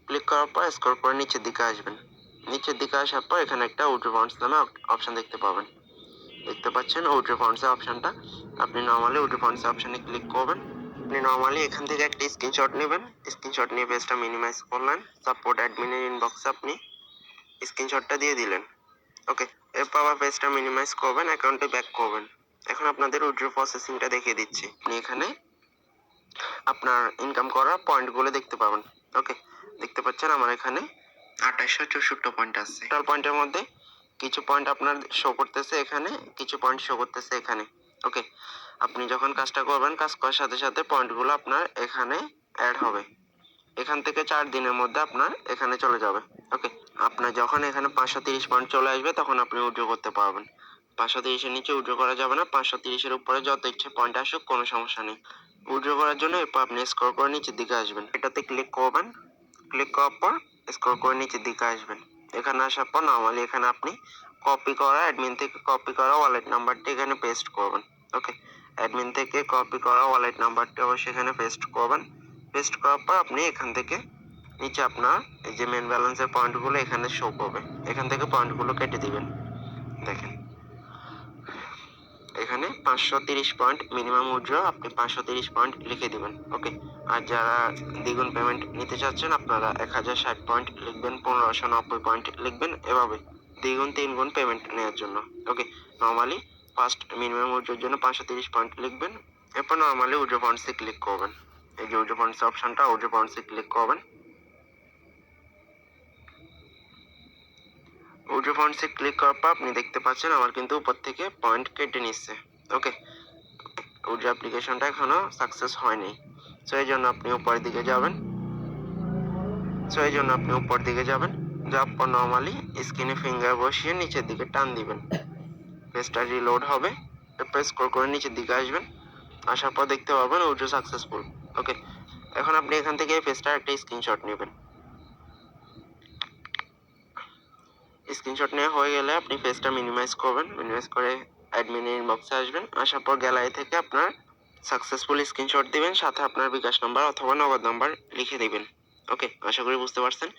Click করার পর scroll করে নিচের দিকে আসবেন। নিচের দিকে আসার পর এখানে একটা উইথড্র ফান্ডস নামে অপশন দেখতে পাবেন। দেখতে পাচ্ছেন উইথড্র ফান্ডস এর অপশনটা। আপনি নরমালি উইথড্র ফান্ডস অপশনে ক্লিক করবেন। আপনি নরমালি এখান থেকে একটা স্ক্রিনশট নেবেন। স্ক্রিনশট নিয়ে পেজটা মিনিমাইজ করলেন। সাপোর্ট অ্যাডমিনের ইনবক্সে আপনি স্ক্রিনশটটা দিয়ে দিলেন। ওকে, এরপর আবার পেজটা মিনিমাইজ করবেন, অ্যাকাউন্টে ব্যাক করবেন। এখন আপনাদের উইথড্র প্রসেসিংটা দেখিয়ে দিচ্ছি। আপনি এখানে আপনার ইনকাম করা পয়েন্টগুলো দেখতে পাবেন। ওকে, দেখতে পাচ্ছেন আমার এখানে 2864 পয়েন্ট আছে। টোটাল পয়েন্টের মধ্যে কিছু পয়েন্ট আপনার শো করতেছে এখানে, কিছু পয়েন্ট শো করতেছে এখানে। ওকে, আপনি যখন কাজটা করবেন, কাজ করার সাথে সাথে পয়েন্টগুলো আপনার এখানে অ্যাড হবে। এখান থেকে 4 দিনের মধ্যে আপনার এখানে চলে যাবে। ওকে, আপনার যখন এখানে 530 পয়েন্ট চলে আসবে তখন আপনি উইথড্র করতে পারবেন। 530-এর নিচে উইথড্র করা যাবে না। 530-এর উপরে যত ইচ্ছে পয়েন্ট আসুক, কোনো সমস্যা নেই। উইথড্র করার জন্য এরপর আপনি স্ক্রল করে নিচের দিকে আসবেন। এটাতে ক্লিক করবেন। ক্লিক করার পর স্ক্রল করে নিচের দিকে আসবেন। এখানে আসার পর নরমালি এখানে আপনি কপি করা অ্যাডমিন থেকে কপি করা ওয়ালেট নাম্বারটি এখানে পেস্ট করবেন। ওকে, অ্যাডমিন থেকে কপি করা ওয়ালেট নাম্বারটি অবশ্যই এখানে পেস্ট করবেন। পেস্ট করার পর আপনি এখান থেকে নিচে আপনার এই যে মেন ব্যালেন্সের পয়েন্টগুলো এখানে শো করবে। এখান থেকে পয়েন্টগুলো কেটে দিবেন। দেখেন এখানে 530 পয়েন্ট মিনিমাম উইথড্র, আপনি 530 পয়েন্ট লিখে দিবেন। ওকে, আর যারা দ্বিগুণ পেমেন্ট নিতে চাচ্ছেন আপনারা 1060 পয়েন্ট লিখবেন, 1590 পয়েন্ট লিখবেন, এভাবে দ্বিগুণ তিনগুণ পেমেন্ট নেওয়ার জন্য। ওকে, নর্মালি ফার্স্ট মিনিমাম উইথড্রোর জন্য 530 পয়েন্ট লিখবেন। এরপর নর্মালি উইথড্র ফান্ডসে ক্লিক করবেন। এই যে উইথড্র ফান্ডস অপশনটা, উইথড্র ফান্ডসে ক্লিক করবেন। উইথড্র ফান্ডসে ক্লিক করার পর আপনি দেখতে পাচ্ছেন আমার কিন্তু উপর থেকে পয়েন্ট কেটে নিচ্ছে। ওকে, উইথড্র অ্যাপ্লিকেশনটা এখনো সাকসেস হয়নি। সো এই জন্য আপনি উপরের দিকে যাবেন। যাওয়ার পর নর্মালি স্ক্রিনে ফিঙ্গার বসিয়ে নিচের দিকে টান দিবেন। পেজটা রিলোড হবে। এরপর স্ক্রল করে নিচের দিকে আসবেন। আসার পর দেখতে পাবেন উইথড্র সাকসেসফুল। ওকে, এখন আপনি এখান থেকে এই পেজটার একটা স্ক্রিনশট নেবেন। স্ক্রিনশট নেওয়া হয়ে গেলে আপনি পেজটা মিনিমাইজ করবেন। মিনিমাইজ করে অ্যাডমিনের ইনবক্সে আসবেন। আসার পর গ্যালারি থেকে আপনার সাকসেসফুল স্ক্রিনশট দিবেন, সাথে আপনার বিকাশ নাম্বার অথবা নগদ নাম্বার লিখে দিবেন। ওকে, আশা করি বুঝতে পারছেন।